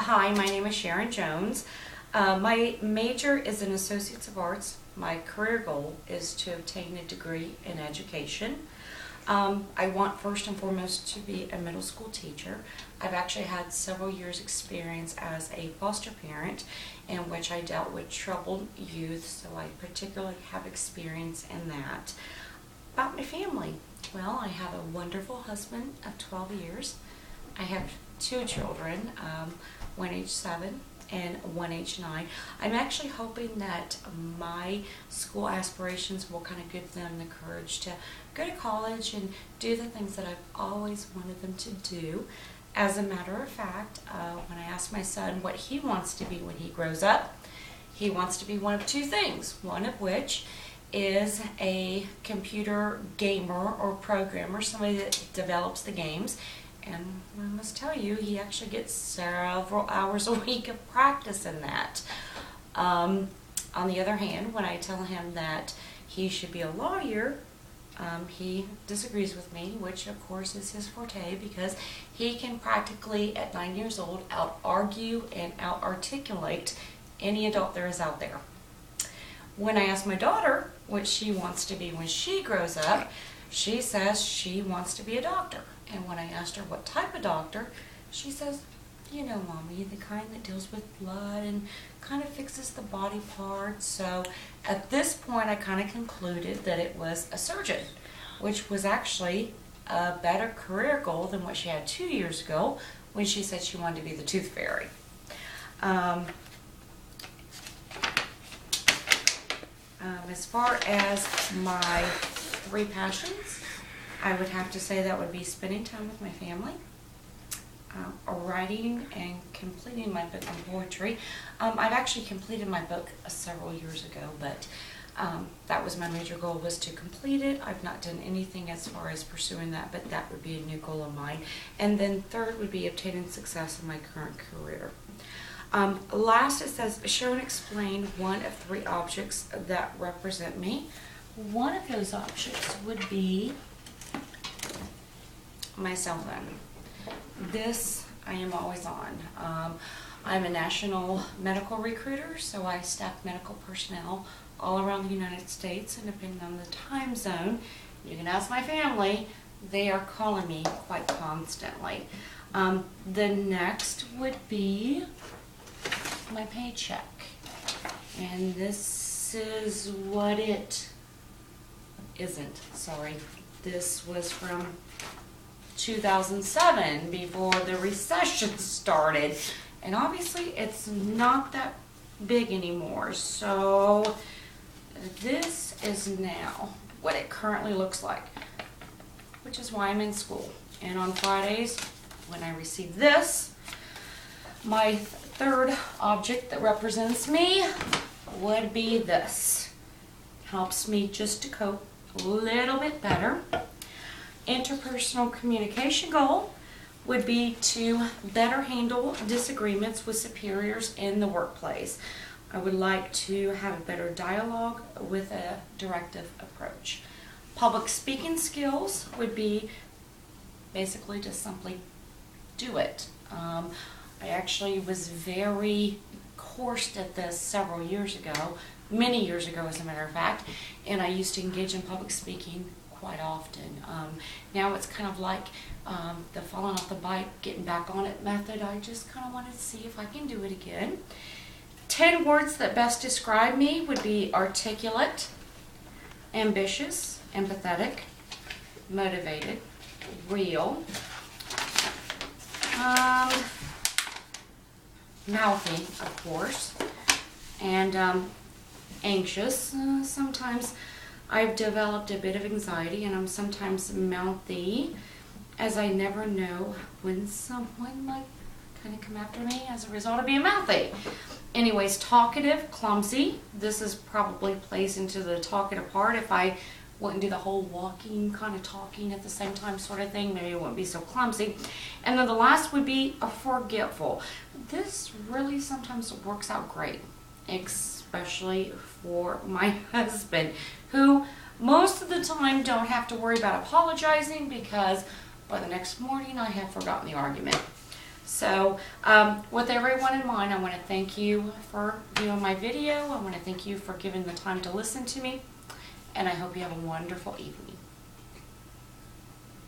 Hi, my name is Sharon Jones. My major is in Associates of Arts. My career goal is to obtain a degree in education. I want first and foremost to be a middle school teacher. I've actually had several years experience as a foster parent in which I dealt with troubled youth, so I particularly have experience in that. About my family, well, I have a wonderful husband of 12 years. I have two children, one age 7 and one age 9. I'm actually hoping that my school aspirations will kind of give them the courage to go to college and do the things that I've always wanted them to do. As a matter of fact, when I asked my son what he wants to be when he grows up, he wants to be one of two things, one of which is a computer gamer or programmer, somebody that develops the games. And I must tell you, he actually gets several hours a week of practice in that. On the other hand, when I tell him that he should be a lawyer, he disagrees with me, which of course is his forte, because he can practically, at 9 years old, out-argue and out-articulate any adult there is out there. When I ask my daughter what she wants to be when she grows up, she says she wants to be a doctor. And when I asked her what type of doctor, she says, you know, Mommy, the kind that deals with blood and kind of fixes the body parts. So at this point, I kind of concluded that it was a surgeon, which was actually a better career goal than what she had 2 years ago when she said she wanted to be the tooth fairy. As far as my 3 passions, I would have to say that would be spending time with my family, writing and completing my book on poetry. I've actually completed my book several years ago, but that was my major goal, was to complete it. I've not done anything as far as pursuing that, but that would be a new goal of mine. And then third would be obtaining success in my current career. Last, it says, Sharon, explain one of 3 objects that represent me. One of those objects would be my cell phone. This I am always on. I'm a national medical recruiter, so I staff medical personnel all around the United States, and depending on the time zone, you can ask my family, they are calling me quite constantly. The next would be my paycheck, and this is what it isn't. Sorry, this was from 2007, before the recession started, and obviously it's not that big anymore. So this is now what it currently looks like, which is why I'm in school. And on Fridays, when I receive this, my third object that represents me would be this. Helps me just to cope a little bit better. Interpersonal communication goal would be to better handle disagreements with superiors in the workplace. I would like to have a better dialogue with a directive approach. Public speaking skills would be basically just simply do it. I actually was very coursed at this several years ago, many years ago as a matter of fact, and I used to engage in public speaking quite often. Now it's kind of like the falling off the bike, getting back on it method. I just kind of wanted to see if I can do it again. 10 words that best describe me would be articulate, ambitious, empathetic, motivated, real, mouthy, of course, and anxious. Sometimes I've developed a bit of anxiety, and I'm sometimes mouthy, as I never know when someone might kind of come after me as a result of being mouthy. Anyways, talkative, clumsy. This is probably plays into the talkative part. If I wouldn't do the whole walking, kind of talking at the same time sort of thing, maybe it wouldn't be so clumsy. And then the last would be a forgetful. This really sometimes works out great, especially for my husband, who most of the time don't have to worry about apologizing because by the next morning I have forgotten the argument. So with everyone in mind, I want to thank you for viewing my video. I want to thank you for giving the time to listen to me. And I hope you have a wonderful evening.